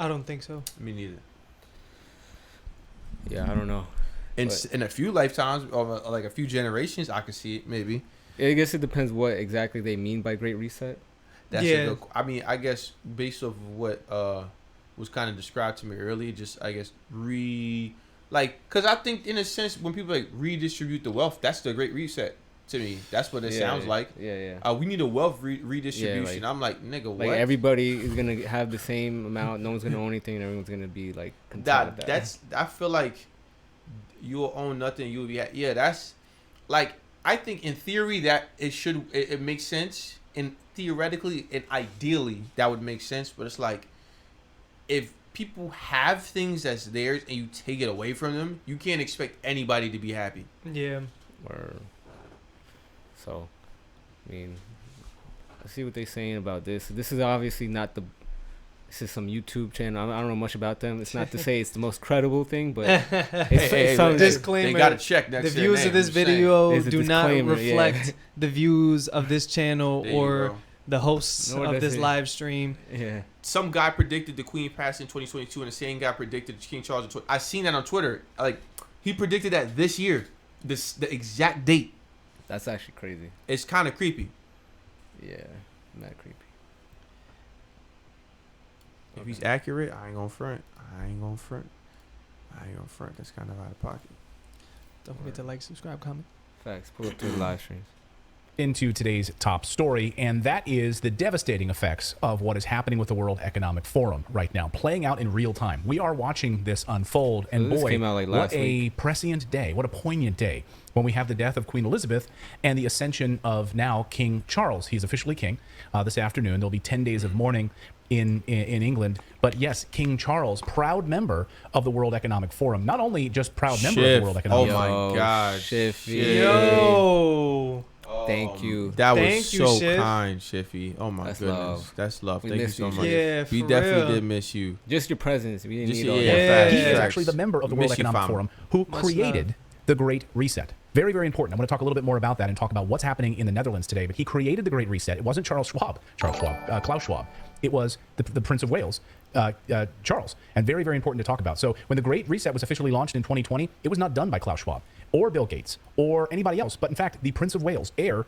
I don't think so. Me neither. Yeah, I don't know. In a few lifetimes, or like a few generations, I could see it maybe. I guess it depends what exactly they mean by Great Reset. That's a good, I mean, I guess based off of what was kind of described to me earlier, just I guess because I think in a sense when people like redistribute the wealth, that's the Great Reset to me. That's what it sounds like. Yeah. We need a wealth redistribution. Yeah, I'm like, nigga, what? Like everybody is gonna have the same amount. No one's gonna own anything. And everyone's gonna be like content with that. I feel like you'll own nothing. You'll be that's like I think in theory that it makes sense, and theoretically and ideally that would make sense. But it's like if people have things that's theirs and you take it away from them, you can't expect anybody to be happy. Yeah. So, I mean, let's see what they're saying about this. This is obviously not this is some YouTube channel. I don't know much about them. It's not to say it's the most credible thing, but it's some disclaimer. They got to check next. The views of this video do not reflect yeah. the views of this channel or the hosts of this live stream. Yeah. Some guy predicted the Queen passed in 2022, and the same guy predicted King Charles. I seen that on Twitter. Like he predicted that this year, the exact date. That's actually crazy. It's kind of creepy. Yeah, not creepy. If he's accurate, I ain't gonna front. That's kind of out of pocket. Don't forget to like, subscribe, comment. Facts. Pull up to the live streams. Into today's top story, and that is the devastating effects of what is happening with the World Economic Forum right now, playing out in real time. We are watching this unfold, and this boy, came out like what last a week. prescient day, what a poignant day when we have the death of Queen Elizabeth and the ascension of now King Charles. He's officially king this afternoon. There'll be 10 days of mourning in England. But yes, King Charles, proud member of the World Economic Forum. Not only just proud member of the World Economic Forum. Oh my God. Shiffy. Yo. Thank you. That was Thank you, so Shiff. kind, Shiffy. Oh my That's goodness. love. That's love. We Thank you miss so you, much. Yeah, We for definitely real. did miss you. Just your presence. We didn't Just- need all yeah, that. facts, He is facts. actually the member of the World Miss you, Economic fam. Forum who Much created love. the Great Reset. Very, very important. I'm going to talk a little bit more about that and talk about what's happening in the Netherlands today. But he created the Great Reset. It wasn't Klaus Schwab. It was the Prince of Wales, Charles. And very, very important to talk about. So when the Great Reset was officially launched in 2020, it was not done by Klaus Schwab or Bill Gates or anybody else. But in fact, the Prince of Wales, heir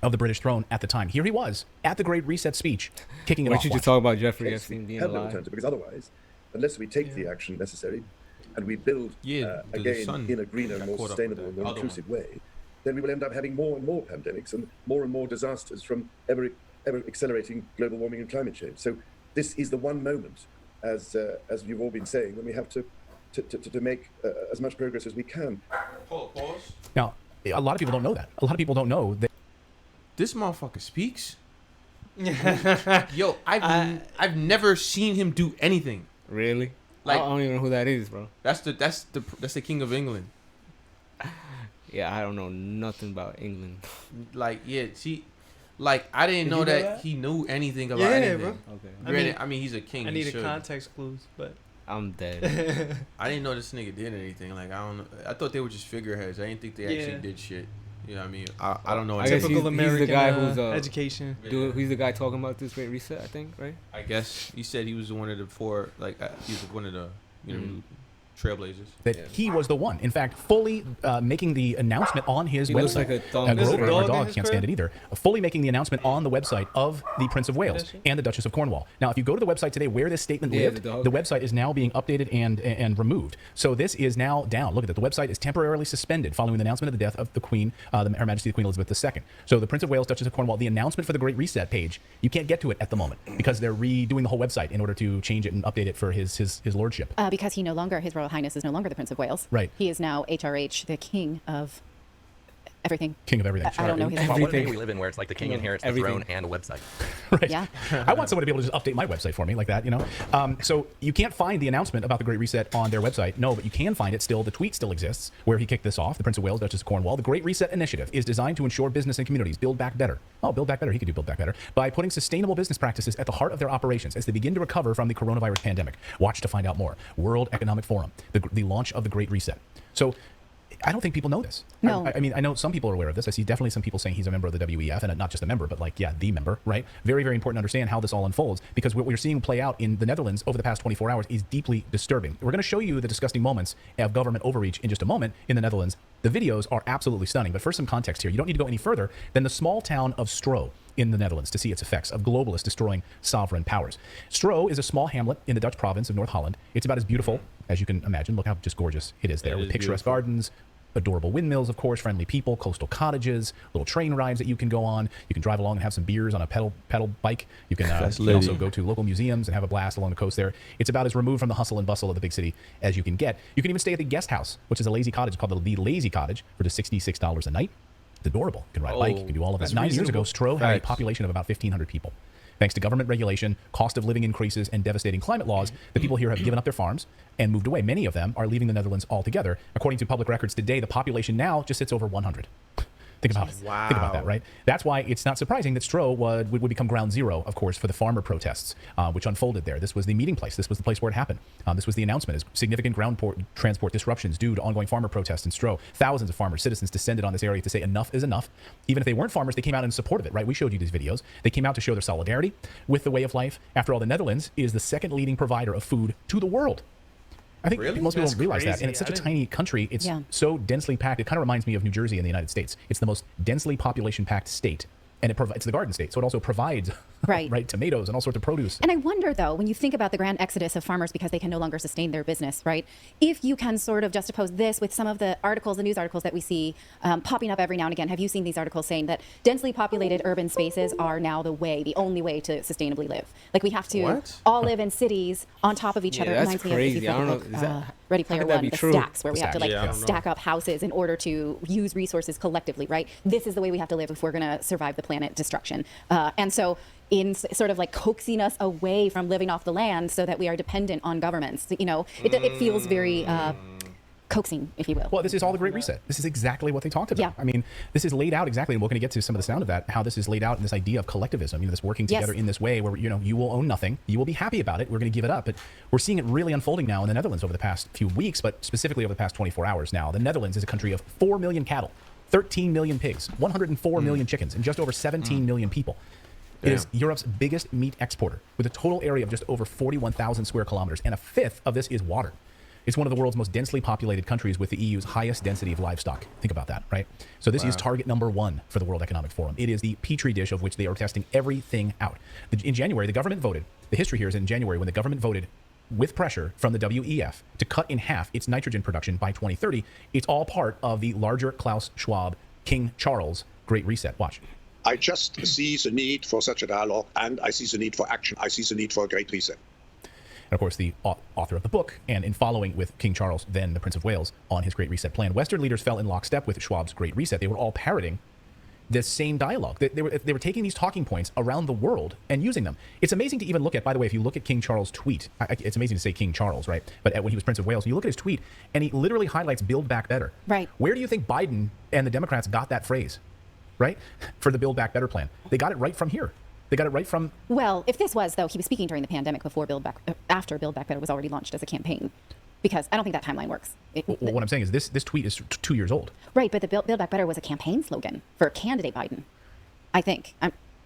of the British throne at the time. Here he was at the Great Reset speech, kicking it Why off. don't you just talk about Jeffrey Yes, Epstein we being have no alive? alternative, because otherwise, unless we take the action necessary and we build The again sun in a greener, got more caught up sustainable, with that more other inclusive way, then we will end up having more and more pandemics and more disasters from ever accelerating global warming and climate change. So this is the one moment, as you've all been saying, when we have to make as much progress as we can. Pause. Now, a lot of people don't know that. A lot of people don't know that. This motherfucker speaks. Yo, I've never seen him do anything. Really? Like- I don't even know who that is, bro. That's the King of England. Yeah, I don't know nothing about England. Like, yeah, see, like I didn't know you know that that? he knew anything about Yeah, anything. bro. Okay. Granted, I mean he's a king. I he need a should. context clues, but I'm dead. I didn't know this nigga did anything. Like I don't know. I thought they were just figureheads. I didn't think they actually did shit. You know what I mean? I don't know. I guess anything. typical he's the American guy who's, education. He's the guy talking about this Great Reset, I think, right? I guess he said he was one of the four. Like he was one of the trailblazers. That he was the one, in fact, fully making the announcement on his He website. looks like a thumb. There's a Grover, dog our in dog, his can't crib? stand it either. Fully making the announcement on the website of the Prince of Wales and the Duchess of Cornwall. Now, if you go to the website today where this statement Yeah, lived, the dog. the website is now being updated and removed. So this is now down. Look at that. The website is temporarily suspended following the announcement of the death of the Queen, Her Majesty the Queen Elizabeth II. So the Prince of Wales, Duchess of Cornwall, the announcement for the Great Reset page, you can't get to it at the moment because they're redoing the whole website in order to change it and update it for his lordship. Because His Royal Highness is no longer the Prince of Wales. Right. He is now HRH, the king of everything. King of everything. I don't know his What Everything. do we live in where it's like the king inherits the Everything. throne and a website? Right. Yeah. I want someone to be able to just update my website for me like that, you know? So you can't find the announcement about the Great Reset on their website. No, but you can find it still. The tweet still exists where he kicked this off. The Prince of Wales, Duchess of Cornwall. The Great Reset initiative is designed to ensure business and communities build back better. Oh, build back better. He could do build back better. By putting sustainable business practices at the heart of their operations as they begin to recover from the coronavirus pandemic. Watch to find out more. World Economic Forum. The launch of the Great Reset. So I don't think people know this. No. I mean, I know some people are aware of this. I see definitely some people saying he's a member of the WEF, and not just a member, but like, yeah, the member, right? Very, very important to understand how this all unfolds, because what we're seeing play out in the Netherlands over the past 24 hours is deeply disturbing. We're going to show you the disgusting moments of government overreach in just a moment in the Netherlands. The videos are absolutely stunning, but for some context here, you don't need to go any further than the small town of Stro in the Netherlands to see its effects of globalists destroying sovereign powers. Stro is a small hamlet in the Dutch province of North Holland. It's about as beautiful as you can imagine. Look how just gorgeous it is there, with picturesque gardens, adorable windmills, of course, friendly people, coastal cottages, little train rides that you can go on. You can drive along and have some beers on a pedal bike. You can also go to local museums and have a blast along the coast there. It's about as removed from the hustle and bustle of the big city as you can get. You can even stay at the guest house, which is a lazy cottage called the Lazy Cottage, for just $66 a night. It's adorable. You can ride a bike. You can do all of that. 9 years ago, Stro had a population of about 1,500 people. Thanks to government regulation, cost of living increases, and devastating climate laws, the people here have given up their farms and moved away. Many of them are leaving the Netherlands altogether. According to public records today, the population now just sits over 100. Think about that, right? That's why it's not surprising that Stro would become ground zero, of course, for the farmer protests, which unfolded there. This was the meeting place. This was the place where it happened. This was the announcement. Is significant ground transport disruptions due to ongoing farmer protests in Stro. Thousands of farmers, citizens descended on this area to say enough is enough. Even if they weren't farmers, they came out in support of it, right? We showed you these videos. They came out to show their solidarity with the way of life. After all, the Netherlands is the second leading provider of food to the world. I think most people don't realize that. And it's such a tiny country. It's so densely packed. It kind of reminds me of New Jersey in the United States. It's the most densely population-packed state. And it's the garden state, so it also provides right tomatoes and all sorts of produce. And I wonder, though, when you think about the grand exodus of farmers because they can no longer sustain their business, right? If you can sort of juxtapose this with some of the articles, the news articles that we see popping up every now and again. Have you seen these articles saying that densely populated urban spaces are now the only way to sustainably live? Like, we have to all live in cities on top of each other. That's reminds crazy. Me of, I don't know. Ready Player One, the stacks, where we have to stack up houses in order to use resources collectively, right? This is the way we have to live if we're going to survive the planet destruction. And so in sort of like coaxing us away from living off the land so that we are dependent on governments, it feels very coaxing, if you will. Well, this is all the Great Reset. This is exactly what they talked about. Yeah. I mean, this is laid out exactly, and we're going to get to some of the sound of that, how this is laid out in this idea of collectivism, this working together in this way where, you will own nothing. You will be happy about it. We're going to give it up. But we're seeing it really unfolding now in the Netherlands over the past few weeks, but specifically over the past 24 hours now. The Netherlands is a country of 4 million cattle, 13 million pigs, 104 million chickens, and just over 17 million people. It is Europe's biggest meat exporter, with a total area of just over 41,000 square kilometers, and a fifth of this is water. It's one of the world's most densely populated countries with the EU's highest density of livestock. Think about that, right? So this is target number 1 for the World Economic Forum. It is the petri dish of which they are testing everything out. In January, the government voted. The history here is in January when the government voted with pressure from the WEF to cut in half its nitrogen production by 2030. It's all part of the larger Klaus Schwab, King Charles Great Reset. Watch. I just see the need for such a dialogue, and I see the need for action. I see the need for a Great Reset. And of course, the author of the book, and in following with King Charles, then the Prince of Wales, on his Great Reset plan, Western leaders fell in lockstep with Schwab's Great Reset. They were all parroting this same dialogue. They were taking these talking points around the world and using them. It's amazing to even look at, by the way, if you look at King Charles' tweet, it's amazing to say King Charles, right? But when he was Prince of Wales, you look at his tweet, and he literally highlights Build Back Better. Right. Where do you think Biden and the Democrats got that phrase, right? For the Build Back Better plan. They got it right from here. They got it right from... Well, if this was, though, he was speaking during the pandemic after Build Back Better was already launched as a campaign, because I don't think that timeline works. What I'm saying is this tweet is 2 years old. Right, but the Build Back Better was a campaign slogan for candidate Biden, I think.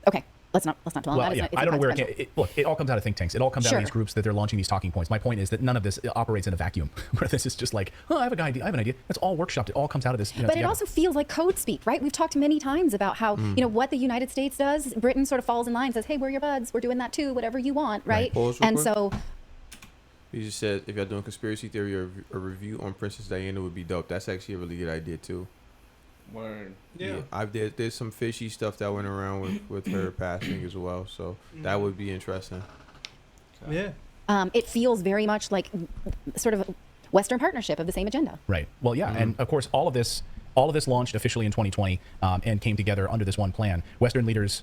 Okay, let's not dwell on that. I don't know where it all comes out of think tanks. It all comes out of these groups that they're launching these talking points. My point is that none of this operates in a vacuum, where this is just like, I have an idea. That's all workshopped. It all comes out of this. But together. It also feels like code speak, right? We've talked many times about how, what the United States does. Britain sort of falls in line, says, hey, we're your buds. We're doing that too, whatever you want, right? And so... You just said if you're doing conspiracy theory or a review on Princess Diana would be dope. That's actually a really good idea too. Word. Yeah. There's some fishy stuff that went around with her passing as well, so that would be interesting. Yeah. It feels very much like sort of a Western partnership of the same agenda. Right. Well, yeah, and of course all of this launched officially in 2020 and came together under this one plan. Western leaders,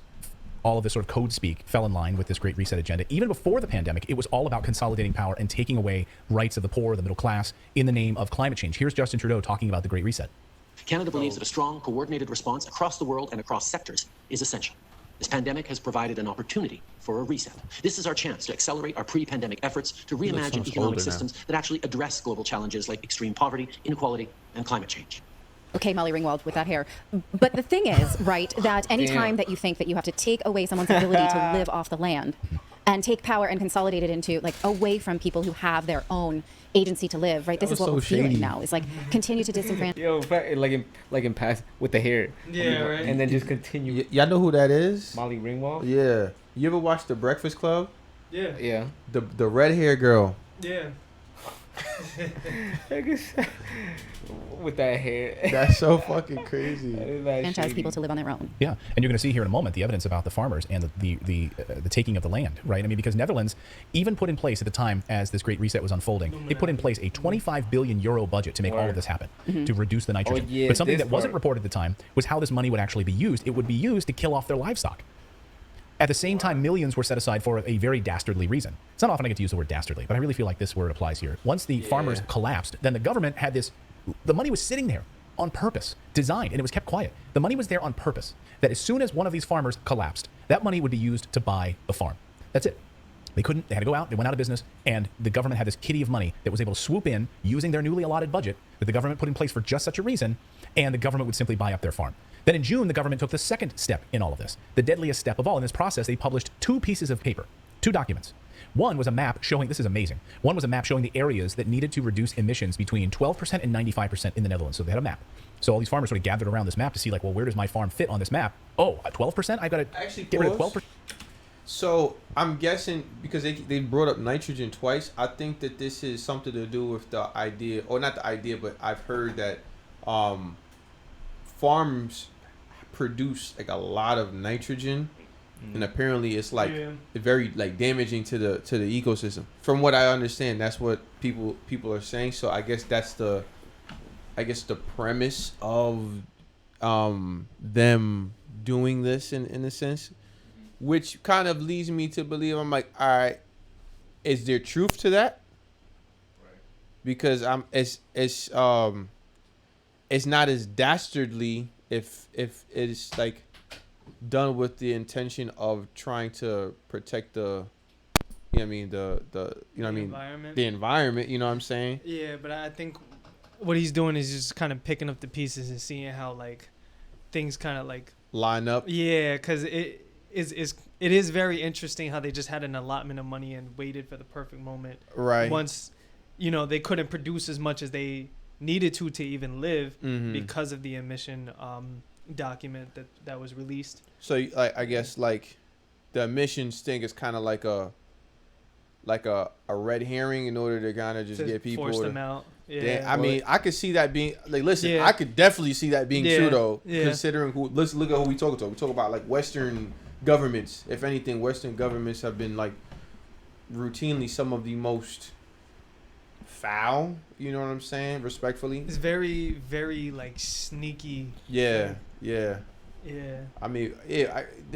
all of this sort of code speak, fell in line with this Great Reset agenda. Even before the pandemic, it was all about consolidating power and taking away rights of the poor, the middle class, in the name of climate change. Here's Justin Trudeau talking about the Great Reset. Canada believes that a strong, coordinated response across the world and across sectors is essential. This pandemic has provided an opportunity for a reset. This is our chance to accelerate our pre-pandemic efforts to reimagine economic systems that actually address global challenges like extreme poverty, inequality, and climate change. Okay, Molly Ringwald with that hair. But the thing is, right, that any time that you think that you have to take away someone's ability to live off the land and take power and consolidate it into, like, away from people who have their own agency to live, right? This is what we're feeling now. Is like continue to disenfranchise. Yo, like in past with the hair. Yeah, right. And then just continue. Y'all know who that is? Molly Ringwald. Yeah. You ever watch The Breakfast Club? Yeah. Yeah. The red hair girl. Yeah. With that hair. That's so fucking crazy. Franchise people to live on their own. Yeah, and you're going to see here in a moment the evidence about the farmers and the taking of the land, right? I mean, because Netherlands even put in place at the time as this Great Reset was unfolding, they put in place a 25 billion euro budget to make all of this happen, to reduce the nitrogen. Oh, yeah, but something that wasn't reported at the time was how this money would actually be used. It would be used to kill off their livestock. At the same time, millions were set aside for a very dastardly reason. It's not often I get to use the word dastardly, but I really feel like this word applies here. Once the farmers collapsed, then the government had this, the money was sitting there on purpose, designed, and it was kept quiet. The money was there on purpose, that as soon as one of these farmers collapsed, that money would be used to buy the farm. That's it. They had to go out, they went out of business, and the government had this kitty of money that was able to swoop in using their newly allotted budget that the government put in place for just such a reason, and the government would simply buy up their farm. Then in June, the government took the second step in all of this, the deadliest step of all. In this process, they published 2 pieces of paper, 2 documents. One was a map showing, this is amazing, one was a map showing the areas that needed to reduce emissions between 12% and 95% in the Netherlands. So they had a map. So all these farmers sort of gathered around this map to see, like, well, where does my farm fit on this map? Oh, 12%? I've got to get rid of 12%. So I'm guessing, because they brought up nitrogen twice, I think that this is something to do with the idea, or not the idea, but I've heard that farms produce like a lot of nitrogen, and apparently it's like very like damaging to the ecosystem. From what I understand, that's what people are saying. So I guess that's the premise of them doing this in a sense, which kind of leads me to believe, I'm like, all right, is there truth to that? Because it's not as dastardly if it's like done with the intention of trying to protect the environment, you know what I'm saying? Yeah, but I think what he's doing is just kind of picking up the pieces and seeing how like things kind of like line up. Yeah, because it is very interesting how they just had an allotment of money and waited for the perfect moment. Right. Once, they couldn't produce as much as they needed to even live because of the emission document that was released. So I guess like the emissions thing is kind of like a red herring in order to kind of just get people force them out. Yeah. I mean, I could see that being like, listen, I could definitely see that being true though, considering let's look at who we talk to. We talk about like Western governments. If anything, Western governments have been like routinely some of the most foul, you know what I'm saying, respectfully. It's very, very like sneaky. Yeah. I mean,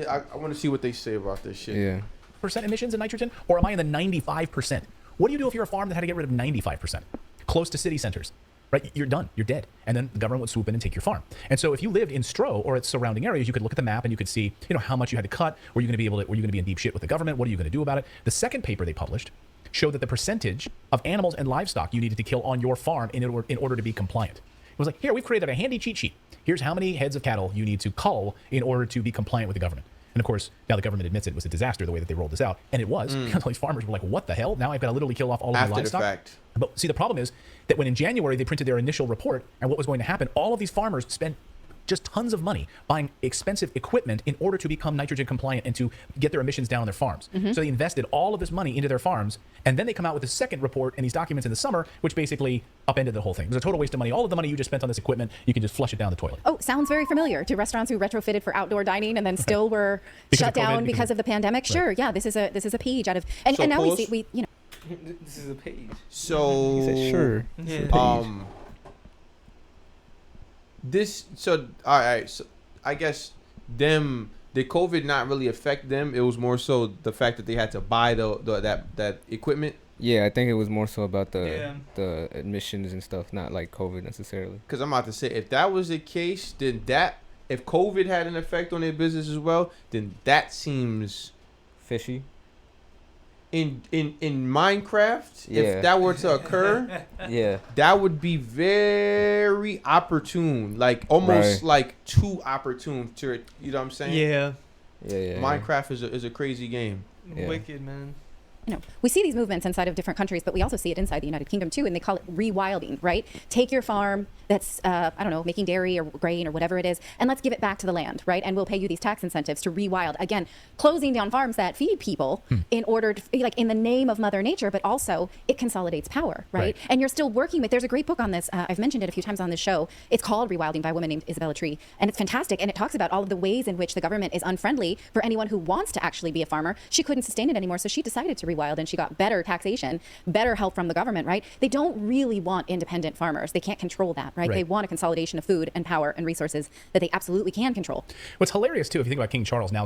I want to see what they say about this shit. Yeah. Percent emissions in nitrogen, or am I in the 95%? What do you do if you're a farm that had to get rid of 95%? Close to city centers, right? You're done. You're dead. And then the government would swoop in and take your farm. And so if you lived in Stroh or its surrounding areas, you could look at the map and you could see, how much you had to cut. Were you going to be in deep shit with the government? What are you going to do about it? The second paper they published showed that the percentage of animals and livestock you needed to kill on your farm in order to be compliant. It was like, here, we've created a handy cheat sheet. Here's how many heads of cattle you need to cull in order to be compliant with the government. And of course, now the government admits it was a disaster the way that they rolled this out. And it was. All these farmers were like, what the hell? Now I've got to literally kill off all of my livestock. After the fact. But see, the problem is that when in January they printed their initial report and what was going to happen, all of these farmers spent just tons of money buying expensive equipment in order to become nitrogen compliant and to get their emissions down on their farms. So they invested all of this money into their farms, and then they come out with a second report and these documents in the summer, which basically upended the whole thing. It was a total waste of money. All of the money you just spent on this equipment, you can just flush it down the toilet. Oh, sounds very familiar to restaurants who retrofitted for outdoor dining and then still were shut down because of the pandemic. Sure, yeah, this is a page out of, and now we see This is a page. So he said sure. All right, so I guess did COVID not really affect them? It was more so the fact that they had to buy that equipment. Yeah, I think it was more so about the emissions and stuff, not like COVID necessarily. Because I'm about to say, if that was the case, then that if COVID had an effect on their business as well, then that seems fishy. In Minecraft, if that were to occur, that would be very opportune, like almost like too opportune to, you know what I'm saying? Yeah. Minecraft is a crazy game. Wicked, man. You know, we see these movements inside of different countries, but we also see it inside the United Kingdom too, and they call it rewilding, right? Take your farm that's, I don't know, making dairy or grain or whatever it is, and let's give it back to the land, right? And we'll pay you these tax incentives to rewild. Again, closing down farms that feed people in order to, like, in the name of Mother Nature, but also it consolidates power, right? And you're still working with, there's a great book on this. I've mentioned it a few times on this show. It's called Rewilding by a woman named Isabella Tree, and it's fantastic. And it talks about all of the ways in which the government is unfriendly for anyone who wants to actually be a farmer. She couldn't sustain it anymore, so she decided to rewild, and she got better taxation, better help from the government, right? They don't really want independent farmers. They can't control that, right? They want a consolidation of food and power and resources that they absolutely can control. What's hilarious too, if you think about King Charles, and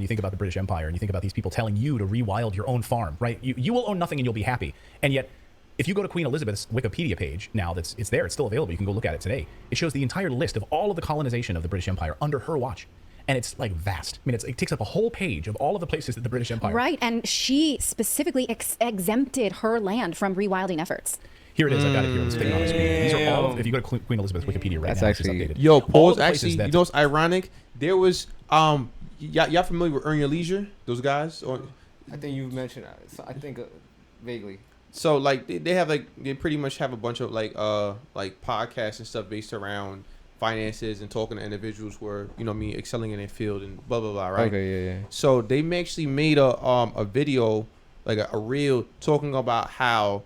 you think about the British Empire, and you think about these people telling you to rewild your own farm, right? You will own nothing and you'll be happy. And yet, if you go to Queen Elizabeth's Wikipedia page now, it's there, it's still available, you can go look at it today. It shows the entire list of all of the colonization of the British Empire under her watch. And it's like vast. I mean, it takes up a whole page of all of the places that the British Empire. Right, and she specifically exempted her land from rewilding efforts. Here it is. I got it here. It's sticking on the screen. These are all. If you go to Queen Elizabeth's Wikipedia right now, it's just updated. Yo, pause. Actually, you know what's ironic? There was y'all familiar with Earn Your Leisure? Those guys? Or I think you've mentioned. I think vaguely. So like they have they pretty much have a bunch of like podcasts and stuff based around finances and talking to individuals who are, you know, excelling in their field and blah blah blah, right? Okay, yeah. So they actually made a video, like a reel, talking about how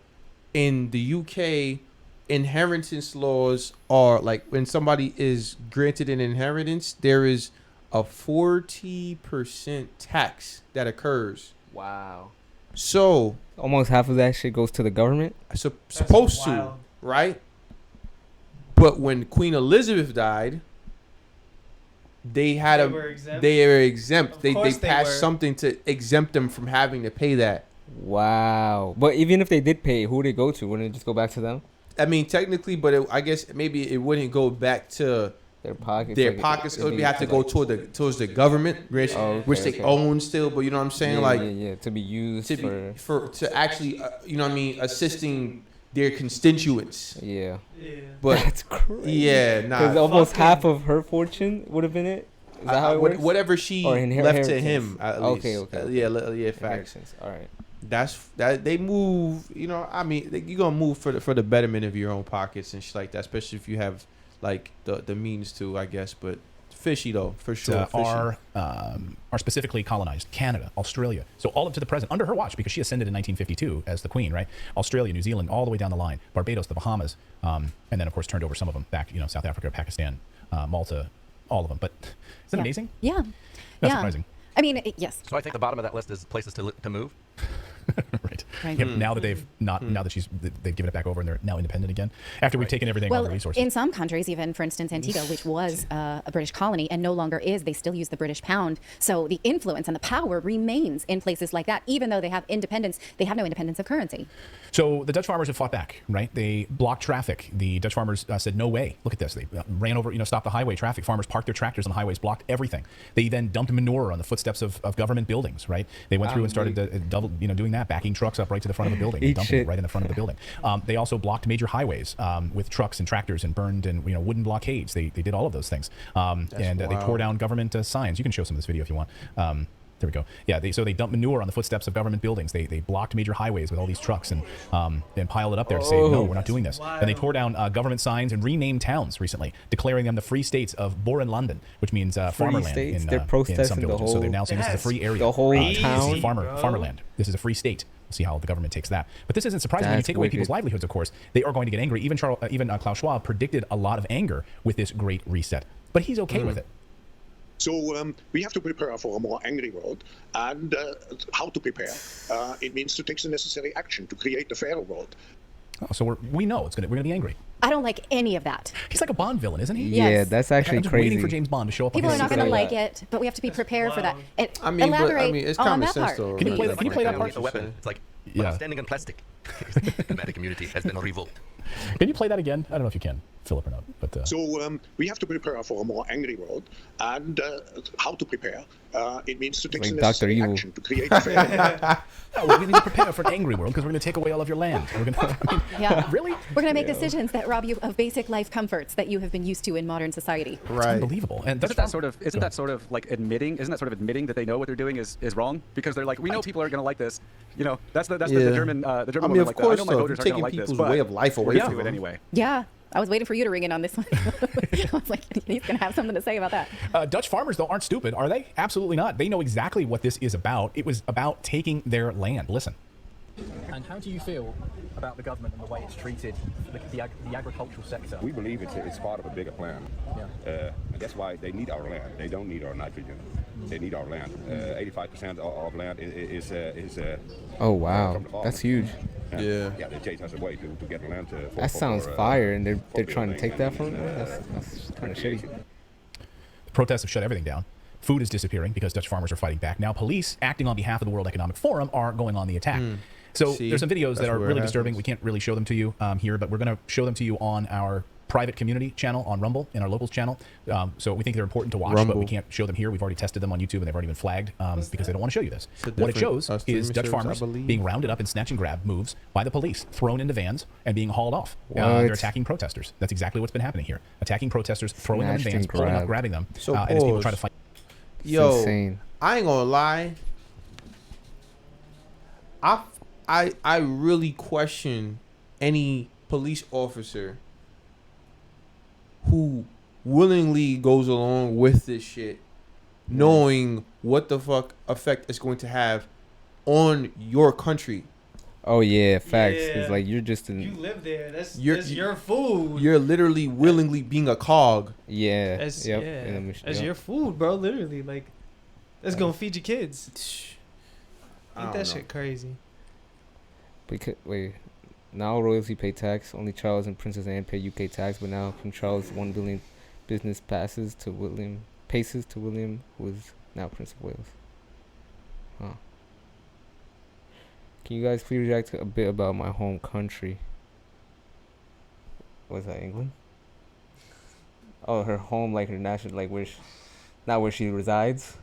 in the UK inheritance laws are like when somebody is granted an inheritance, there is a 40% tax that occurs. Wow. So almost half of that shit goes to the government. Supposed to, right? But when Queen Elizabeth died, they were exempt. They passed something to exempt them from having to pay that. Wow. But even if they did pay, who would it go to? Wouldn't it just go back to them? I mean, technically, but I guess maybe it wouldn't go back to their pockets. It would have to go towards the government, which they own still. But you know what I'm saying? To be used to actually, you know what I mean, assisting their constituents. Yeah. But that's crazy. Yeah, because almost half of her fortune would have been it. Is that how it works? Whatever she left to him, at least. Okay. Yeah, facts. All right. That's that they move. You know, I mean, you're gonna move for the betterment of your own pockets and shit like that, especially if you have like the means to, I guess. But fishy though, for sure. Are specifically colonized Canada, Australia, so all up to the present under her watch, because she ascended in 1952 as the queen, right? Australia, New Zealand, all the way down the line, Barbados, the Bahamas, and then of course turned over some of them back, you know, South Africa, Pakistan, Malta, all of them. But isn't it amazing? Yeah. Not surprising. I mean, yes. So I think the bottom of that list is places to move. Right. Yeah, now that they've they've given it back over and they're now independent again after we've taken everything, all the resources. In some countries, even for instance Antigua, which was a British colony and no longer is, they still use the British pound. So the influence and the power remains in places like that, even though they have independence. They have no independence of currency. So the Dutch farmers have fought back, right? They blocked traffic. The Dutch farmers said, "No way! Look at this!" They ran over, stopped the highway traffic. Farmers parked their tractors on the highways, blocked everything. They then dumped manure on the footsteps of government buildings, right? They went through and started doing that, backing trucks up right to the front of the building, and dumping it right in the front of the building. They also blocked major highways with trucks and tractors and burned and wooden blockades. They did all of those things, they tore down government signs. You can show some of this video if you want. There we go. Yeah, they dumped manure on the footsteps of government buildings. They blocked major highways with all these trucks and piled it up there to say, no, we're not doing this. Then they tore down government signs and renamed towns recently, declaring them the free states of Boerenlanden, which means farmerland in some villages. So they're now saying this is a free area. The whole town? Farmerland. This is a free state. We'll see how the government takes that. But this isn't surprising. When you take away people's livelihoods, of course, they are going to get angry. Even Klaus Schwab predicted a lot of anger with this great reset. But he's okay with it. So we have to prepare for a more angry world, and how to prepare? It means to take the necessary action to create a fairer world. Oh, so we know we're gonna be angry. I don't like any of that. He's like a Bond villain, isn't he? Yes. Yeah, that's actually I'm just crazy. Waiting for James Bond to show up. People are not going to like it, but we have to be prepared for that. It's on common that sense part. though. Can you play that part? A weapon. It's like when I'm standing on plastic. The diplomatic community has been revoked. Can you play that again? I don't know if you can. Philip or not. But So we have to prepare for a more angry world, and how to prepare? It means to take Like the Dr. necessary Evil. action to create a fair. no, we need to prepare for an angry world because we're going to take away all of your land. We're going to, I mean, Yeah. really? We're going to make decisions that rob you of basic life comforts that you have been used to in modern society. It's unbelievable. And Isn't that sort of like admitting that they know what they're doing is wrong? Because they're like, we know people are going to like this. You know, that's the German I woman mean, of like course, that. I know my so. voters You're are going to taking like this, people's but way of life away we're gonna from do it them. anyway. Yeah. I was waiting for you to ring in on this one. I was like, he's going to have something to say about that. Dutch farmers, though, aren't stupid, are they? Absolutely not. They know exactly what this is about. It was about taking their land. Listen. And how do you feel about the government and the way it's treated the agricultural sector? We believe it's part of a bigger plan. Yeah. And that's why they need our land. They don't need our nitrogen. They need our land. 85% of land is Oh wow, from the farmers. that's huge. Yeah. Yeah, they chase us away to get the land. That sounds fire, and they're trying to take that from them. That's kind of shitty. The protests have shut everything down. Food is disappearing because Dutch farmers are fighting back. Now police, acting on behalf of the World Economic Forum, are going on the attack. So there's some videos that are really disturbing. We can't really show them to you here, but we're going to show them to you on our private community channel on Rumble, in our locals channel. So we think they're important to watch, but we can't show them here. We've already tested them on YouTube, and they've already been flagged because they don't want to show you this. What it shows is Dutch farmers being rounded up in snatch and grab moves by the police, thrown into vans, and being hauled off. They're attacking protesters. That's exactly what's been happening here. Attacking protesters, throwing them in vans, pulling up, grabbing them, and as people try to fight. Yo, insane. I ain't gonna lie. I really question any police officer who willingly goes along with this shit, knowing what the fuck effect it's going to have on your country. Oh yeah, facts. Yeah. It's like you're just in. You live there. That's your food. You're literally willingly being a cog. Yeah. As Yep. your food, bro. Literally, like, that's gonna feed your kids. Ain't that shit crazy? Because wait, now royalty pay tax. Only Charles and Princess Anne pay UK tax, but now from Charles' 1 billion business paces to William, who is now Prince of Wales. Huh. Can you guys please react to a bit about my home country? Was that England? Oh, her home, like her national, like not where she resides.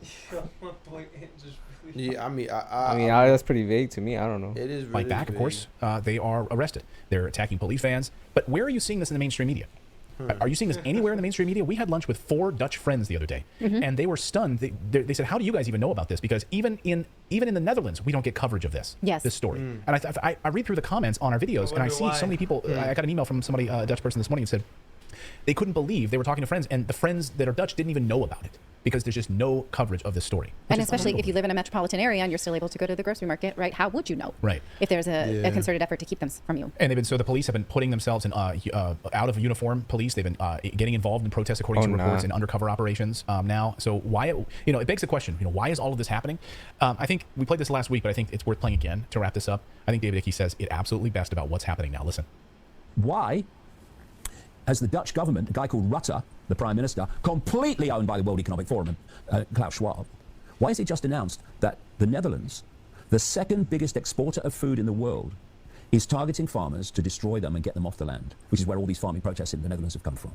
Yeah, I mean, that's pretty vague to me. I don't know. It is really Fight back, of course. They are arrested. They're attacking police vans. But where are you seeing this in the mainstream media? Are you seeing this anywhere in the mainstream media? We had lunch with 4 Dutch friends the other day, and they were stunned. They said, "How do you guys even know about this? Because even in the Netherlands, we don't get coverage of this story." And I read through the comments on our videos, and I see so many people. I got an email from somebody, a Dutch person this morning, and said they couldn't believe they were talking to friends, and the friends that are Dutch didn't even know about it because there's just no coverage of this story. And especially if you live in a metropolitan area and you're still able to go to the grocery market, right? How would you know? Right. If there's a concerted effort to keep them from you. And the police have been putting themselves in out of uniform police. They've been getting involved in protests according to reports in undercover operations now. So why, it begs the question, why is all of this happening? I think we played this last week, but I think it's worth playing again to wrap this up. I think David Icke says it absolutely best about what's happening now. Listen. Why has the Dutch government, a guy called Rutte, the Prime Minister, completely owned by the World Economic Forum and Klaus Schwab, why has he just announced that the Netherlands, the second biggest exporter of food in the world, is targeting farmers to destroy them and get them off the land, which is where all these farming protests in the Netherlands have come from?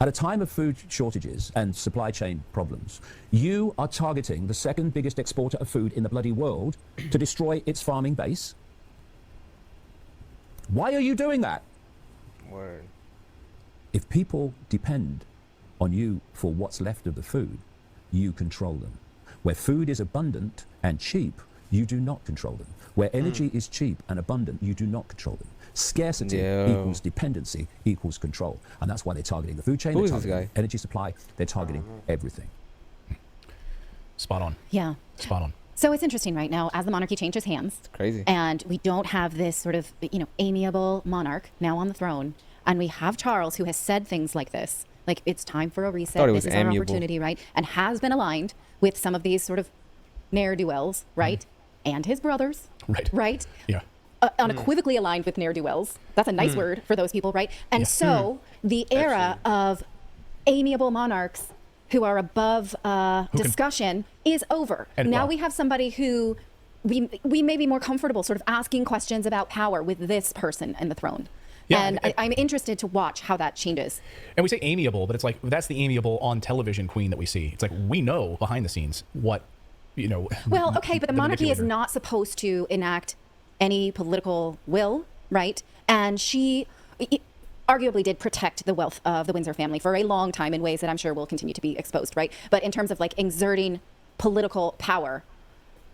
At a time of food shortages and supply chain problems, you are targeting the second biggest exporter of food in the bloody world to destroy its farming base? Why are you doing that? Word. If people depend on you for what's left of the food, you control them. Where food is abundant and cheap, you do not control them. Where energy is cheap and abundant, you do not control them. Scarcity equals dependency equals control. And that's why they're targeting the food chain, they're targeting energy supply, they're targeting everything. Spot on. Yeah. Spot on. So it's interesting right now as the monarchy changes hands. It's crazy. And we don't have this sort of, amiable monarch now on the throne. And we have Charles, who has said things like this, like it's time for a reset. This is our opportunity, right? And has been aligned with some of these sort of ne'er-do-wells, right? And his brothers, right? Yeah. Unequivocally aligned with ne'er-do-wells. That's a nice word for those people, right? And so the era of amiable monarchs who are above discussion is over. And now we have somebody who we may be more comfortable sort of asking questions about power with this person in the throne. Yeah, and I'm interested to watch how that changes. And we say amiable, but it's like that's the amiable on television queen that we see. It's like we know behind the scenes what, Well, okay, but the monarchy is manipulator. not supposed to enact any political will, right? And she arguably did protect the wealth of the Windsor family for a long time in ways that I'm sure will continue to be exposed, right? But in terms of like exerting political power,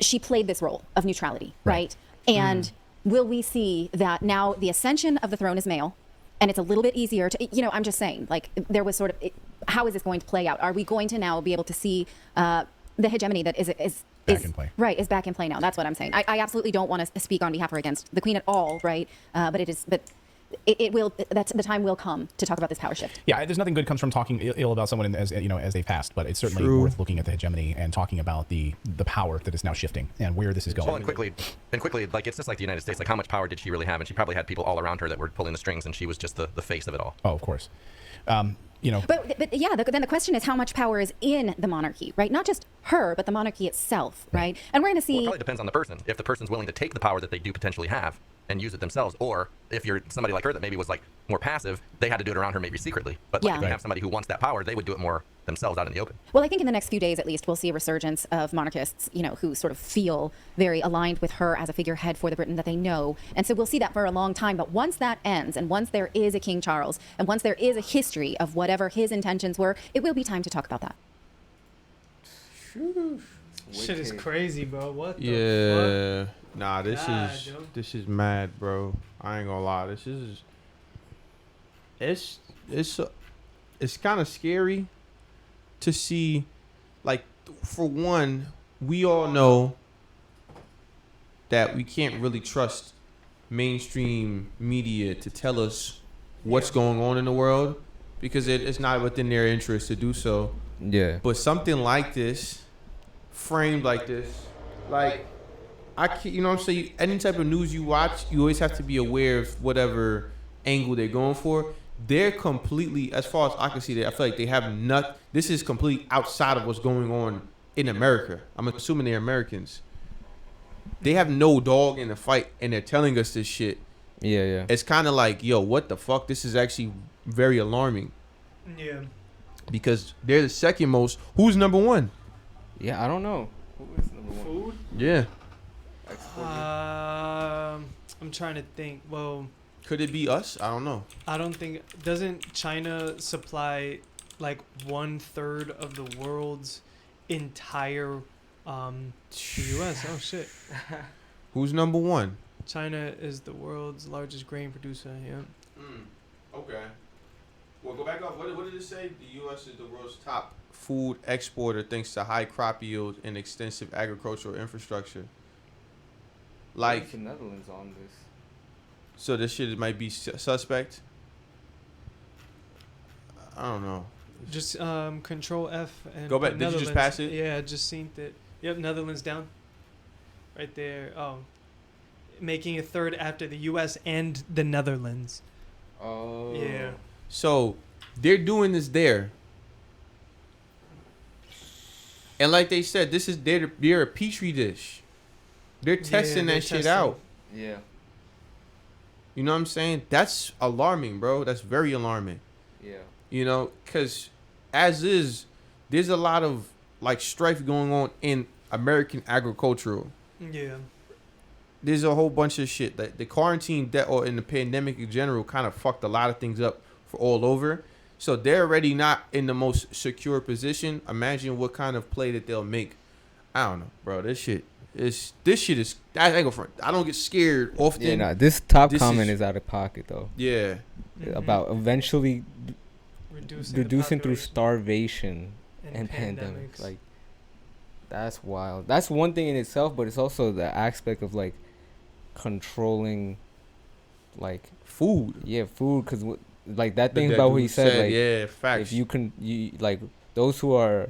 she played this role of neutrality, right? And will we see that now the ascension of the throne is male, and it's a little bit easier to, I'm just saying, like, there was sort of, how is this going to play out? Are we going to now be able to see the hegemony that is back in play? Right, is back in play now. That's what I'm saying. I absolutely don't want to speak on behalf or against the Queen at all, right? But it will. That's the time will come to talk about this power shift. Yeah, there's nothing good comes from talking ill about someone as they passed, but it's certainly worth looking at the hegemony and talking about the power that is now shifting and where this is going. Well, and quickly, like it's just like the United States. Like, how much power did she really have? And she probably had people all around her that were pulling the strings, and she was just the face of it all. Oh, of course. But yeah, then the question is how much power is in the monarchy, right? Not just her, but the monarchy itself, right? And we're going to see. Well, it probably depends on the person. If the person's willing to take the power that they do potentially have and use it themselves, or if you're somebody like her that maybe was like more passive, they had to do it around her maybe secretly. But like, if you have somebody who wants that power, they would do it more themselves out in the open. Well, I think in the next few days, at least, we'll see a resurgence of monarchists, who sort of feel very aligned with her as a figurehead for the Britain that they know. And so we'll see that for a long time. But once that ends, and once there is a King Charles, and once there is a history of whatever his intentions were, it will be time to talk about that. Shit is crazy, bro. What the fuck? Nah, this is mad, bro. I ain't gonna lie. This is it's kind of scary to see. Like, for one, we all know that we can't really trust mainstream media to tell us what's going on in the world because it's not within their interest to do so. Yeah. But something like this, framed like this, like, I can't, you know what I'm saying? Any type of news you watch, you always have to be aware of whatever angle they're going for. They're completely, as far as I can see, I feel like they have not. This is completely outside of what's going on in America. I'm assuming they're Americans. They have no dog in the fight, and they're telling us this shit. Yeah. It's kind of like, yo, what the fuck? This is actually very alarming. Yeah. Because they're the second most. Who's number one? Yeah, I don't know. Who is number one? Food? Yeah. I'm trying to think. Well, could it be us? I don't know. I don't think. Doesn't China supply like 1/3 of the world's entire U.S.? Oh shit. Who's number one? China is the world's largest grain producer. Yeah. Okay. Well, go back up. What did it say? The U.S. is the world's top food exporter thanks to high crop yield and extensive agricultural infrastructure. Like the Netherlands on this. So this shit might be suspect. I don't know. Just Control F and go back. Did you just pass it? Yeah, I just seen that. Yep, Netherlands down. Right there. Oh, making a third after the U.S. and the Netherlands. Oh. Yeah. So they're doing this there. And like they said, this is they're a petri dish. They're testing that shit out. Yeah. You know what I'm saying? That's alarming, bro. That's very alarming. Yeah. You know, because as is, there's a lot of like strife going on in American agricultural. Yeah. There's a whole bunch of shit that the quarantine or in the pandemic in general kind of fucked a lot of things up for all over. So they're already not in the most secure position. Imagine what kind of play that they'll make. I don't know, bro. This shit is. I ain't go front. I don't get scared often. Yeah, nah, this comment is out of pocket though. Yeah. About eventually reducing through starvation and pandemics. Like, that's wild. That's one thing in itself, but it's also the aspect of like controlling, like food. Yeah, food, because like that thing about what he said, like, yeah, facts. If you like those who are,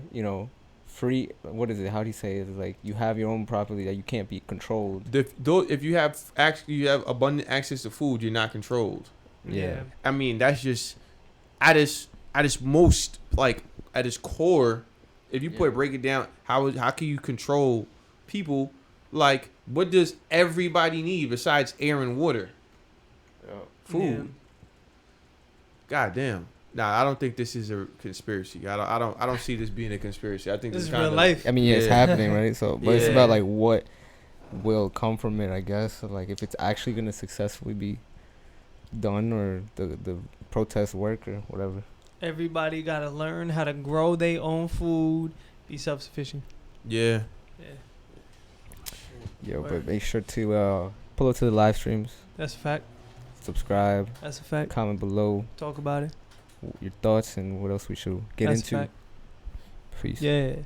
free, what is it? How do you say it? Like, you have your own property that you can't be controlled. If you have abundant access to food, you're not controlled. Yeah. I mean, that's just at its most, like, at its core. If you break it down, how can you control people? Like, what does everybody need besides air and water? Yeah. Food. goddamn. Nah, I don't think this is a conspiracy. I don't see this being a conspiracy. I think This this is kind real of life. I mean, yeah, it's happening, right? So, but it's Yeah. about like what will come from it, I guess. So, like if it's actually gonna successfully be done, or the protests work, or whatever. Everybody gotta learn how to grow their own food, be self-sufficient. Yeah. Yo, but make sure to pull up to the live streams. That's a fact. Subscribe. That's a fact. Comment below. Talk about it. Your thoughts and what else we should get That's into. a fact. Peace. Yeah.